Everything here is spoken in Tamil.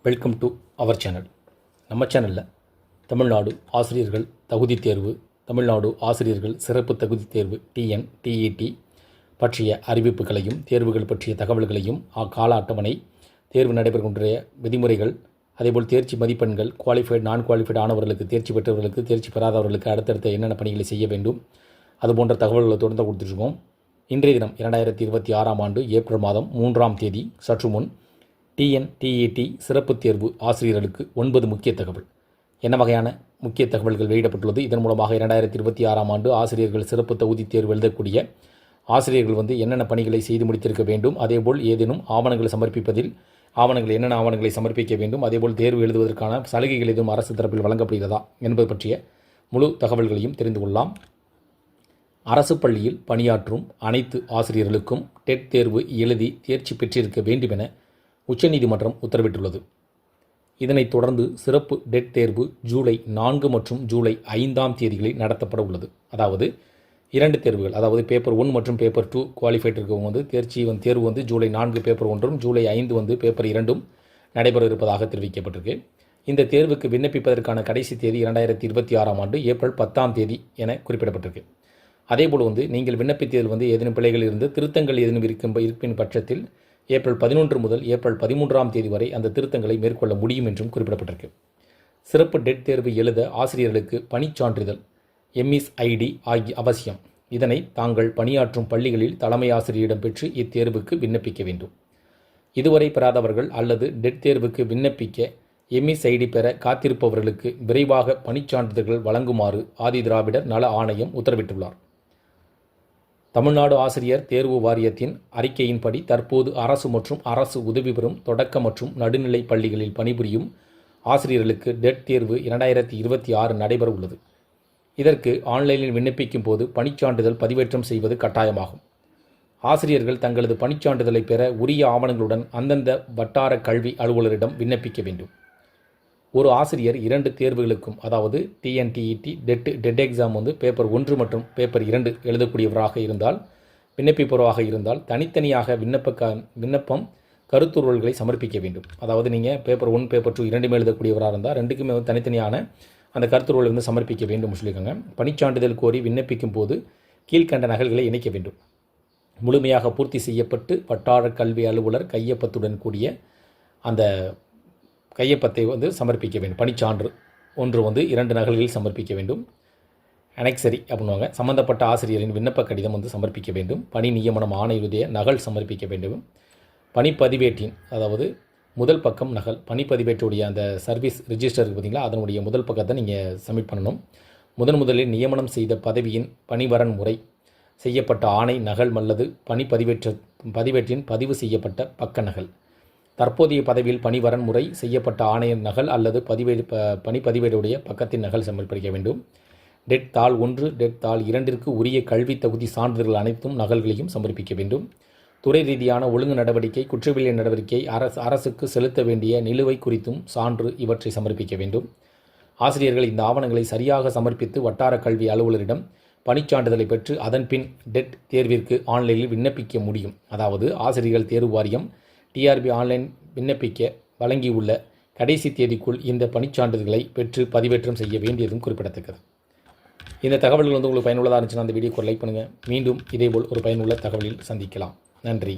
Welcome to our channel. நம்ம சேனலில் தமிழ்நாடு ஆசிரியர்கள் தகுதி தேர்வு, தமிழ்நாடு ஆசிரியர்கள் சிறப்பு தகுதி தேர்வு TN/TET பற்றிய அறிவிப்புகளையும் தேர்வுகள் பற்றிய தகவல்களையும் கால அட்டவணை, தேர்வு நடைபெறுகின்ற விதிமுறைகள், அதேபோல் தேர்ச்சி மதிப்பெண்கள், குவாலிஃபைடு நான் குவாலிஃபைடு ஆனவர்களுக்கு, தேர்ச்சி பெற்றவர்களுக்கு, தேர்ச்சி பெறாதவர்களுக்கு அடுத்தடுத்த என்னென்ன பணிகளை செய்ய வேண்டும், அதுபோன்ற தகவல்களை தொடர்ந்து கொடுத்துருக்கோம். இன்றைய தினம் 2026ஆம் ஆண்டு ஏப்ரல் மாதம் 3ஆம் தேதி சற்று முன் TN/TET சிறப்பு தேர்வு ஆசிரியர்களுக்கு 9 முக்கிய தகவல். என்ன வகையான முக்கிய தகவல்கள் வெளியிடப்பட்டுள்ளது? இதன் மூலமாக 2026ஆம் ஆண்டு ஆசிரியர்கள் சிறப்பு தகுதி தேர்வு எழுதக்கூடிய ஆசிரியர்கள் என்னென்ன பணிகளை செய்து முடித்திருக்க வேண்டும், அதேபோல் ஏதேனும் ஆவணங்களை சமர்ப்பிப்பதில் என்னென்ன ஆவணங்களை சமர்ப்பிக்க வேண்டும், அதேபோல் தேர்வு எழுதுவதற்கான சலுகைகள் எதுவும் அரசு தரப்பில் வழங்கப்படுகிறதா என்பது பற்றிய முழு தகவல்களையும் தெரிந்து கொள்ளலாம். அரசு பள்ளியில் பணியாற்றும் அனைத்து ஆசிரியர்களுக்கும் டெட் தேர்வு எழுதி தேர்ச்சி பெற்றிருக்க வேண்டும் என உச்சநீதிமன்றம் உத்தரவிட்டுள்ளது. இதனைத் தொடர்ந்து சிறப்பு டெட் தேர்வு ஜூலை 4 மற்றும் ஜூலை 5ஆம் தேதிகளில் நடத்தப்பட உள்ளது. அதாவது 2 தேர்வுகள், அதாவது பேப்பர் 1 மற்றும் பேப்பர் 2 குவாலிஃபைட் இருக்கவங்க தேர்வு ஜூலை 4 பேப்பர் 1ம், ஜூலை 5 பேப்பர் 2ம் நடைபெற இருப்பதாக தெரிவிக்கப்பட்டிருக்கு. இந்த தேர்வுக்கு விண்ணப்பிப்பதற்கான கடைசி தேதி 2026ஆம் ஆண்டு ஏப்ரல் 10ஆம் தேதி என குறிப்பிடப்பட்டிருக்கு. அதேபோல் நீங்கள் விண்ணப்பித்ததில் ஏதேனும் பிழைகள் இருந்து திருத்தங்கள் ஏதேனும் இருப்பின் பட்சத்தில் ஏப்ரல் 11 முதல் ஏப்ரல் 13ஆம் தேதி வரை அந்த திருத்தங்களை மேற்கொள்ள முடியும் என்றும் குறிப்பிடப்பட்டிருக்கு. சிறப்பு டெட் தேர்வு எழுத ஆசிரியர்களுக்கு பணிச்சான்றிதழ் MSID அவசியம். இதனை தாங்கள் பணியாற்றும் பள்ளிகளில் தலைமை ஆசிரியரிடம் பெற்று இத்தேர்வுக்கு விண்ணப்பிக்க வேண்டும். இதுவரை பெறாதவர்கள் அல்லது டெட் தேர்வுக்கு விண்ணப்பிக்க MSID பெற காத்திருப்பவர்களுக்கு விரைவாக பணிச்சான்றிதழ்கள் வழங்குமாறு ஆதிதிராவிடர் நல ஆணையம் உத்தரவிட்டுள்ளார். தமிழ்நாடு ஆசிரியர் தேர்வு வாரியத்தின் அறிக்கையின்படி தற்போது அரசு மற்றும் அரசு உதவி பெறும் தொடக்க மற்றும் நடுநிலை பள்ளிகளில் பணிபுரியும் ஆசிரியர்களுக்கு டெட் தேர்வு 2026 நடைபெற உள்ளது. இதற்கு ஆன்லைனில் விண்ணப்பிக்கும் போது பணிச்சான்றிதழ் பதிவேற்றம் செய்வது கட்டாயமாகும். ஆசிரியர்கள் தங்களது பணிச்சான்றிதழை பெற உரிய ஆவணங்களுடன் அந்தந்த வட்டார கல்வி அலுவலரிடம் விண்ணப்பிக்க வேண்டும். ஒரு ஆசிரியர் 2 தேர்வுகளுக்கும், அதாவது TN/TET டெட் எக்ஸாம் பேப்பர் 1 மற்றும் பேப்பர் 2 எழுதக்கூடியவராக இருந்தால், விண்ணப்பிப்பவராக இருந்தால் தனித்தனியாக விண்ணப்பம் கருத்துருவல்களை சமர்ப்பிக்க வேண்டும். அதாவது நீங்கள் பேப்பர் 1 பேப்பர் 2 இரண்டுமே எழுதக்கூடியவராக இருந்தால் 2க்குமே தனித்தனியான அந்த கருத்துருவலை சமர்ப்பிக்க வேண்டும் சொல்லியிருக்காங்க. பணிச்சான்றிதழ் கோரி விண்ணப்பிக்கும் போது கீழ்கண்ட நகல்களை இணைக்க வேண்டும். முழுமையாக பூர்த்தி செய்யப்பட்டு வட்டார கல்வி அலுவலர் கையொப்பத்துடன் கூடிய அந்த கையொப்பத்தை சமர்ப்பிக்க வேண்டும். பணிச்சான்று ஒன்று 2 நகல்களில் சமர்ப்பிக்க வேண்டும். அனெக்சரி அப்படின்வாங்க. சம்பந்தப்பட்ட ஆசிரியரின் விண்ணப்ப கடிதம் சமர்ப்பிக்க வேண்டும். பணி நியமனம் ஆணையுடைய நகல் சமர்ப்பிக்க வேண்டும். பணிப்பதிவேட்டின், அதாவது முதல் பக்கம் நகல், பணிப்பதிவேட்டுடைய அந்த சர்வீஸ் ரிஜிஸ்டர் பார்த்தீங்களா, அதனுடைய முதல் பக்கத்தை நீங்கள் சப்மிட் பண்ணணும். முதலில் நியமனம் செய்த பதவியின் பணிவரன் முறை செய்யப்பட்ட ஆணை நகல் அல்லது பதிவேட்டின் பதிவு செய்யப்பட்ட பக்க நகல், தற்போதைய பதவியில் பணிவரன் முறை செய்யப்பட்ட ஆணையின் நகல் அல்லது பணிப்பதிவேடுடைய பக்கத்தின் நகல் சமர்ப்பிக்க வேண்டும். டெட் தாள் 1, டெட் தாள் 2ற்கு உரிய கல்வி தகுதி சான்றிதழ்கள் அனைத்தும் நகல்களையும் சமர்ப்பிக்க வேண்டும். துறை ரீதியான ஒழுங்கு நடவடிக்கை, குற்றவியல் நடவடிக்கை, அரசுக்கு செலுத்த வேண்டிய நிலுவை குறித்தும் சான்று இவற்றை சமர்ப்பிக்க வேண்டும். ஆசிரியர்கள் இந்த ஆவணங்களை சரியாக சமர்ப்பித்து வட்டார கல்வி அலுவலரிடம் பணிச்சான்றிதழை பெற்று அதன் பின் டெட் தேர்விற்கு ஆன்லைனில் விண்ணப்பிக்க முடியும். அதாவது ஆசிரியர்கள் தேர்வு வாரியம் TRB ஆன்லைன் விண்ணப்பிக்க வழங்கியுள்ள கடைசி தேதிக்குள் இந்த பணிச்சான்றிதழ்களை பெற்று பதிவேற்றம் செய்ய வேண்டியதும் குறிப்பிடத்தக்கது. இந்த தகவல்கள் உங்களுக்கு பயனுள்ளதாக இருந்துச்சுன்னா அந்த வீடியோக்கு லைக் பண்ணுங்கள். மீண்டும் இதேபோல் ஒரு பயனுள்ள தகவலில் சந்திக்கலாம். நன்றி.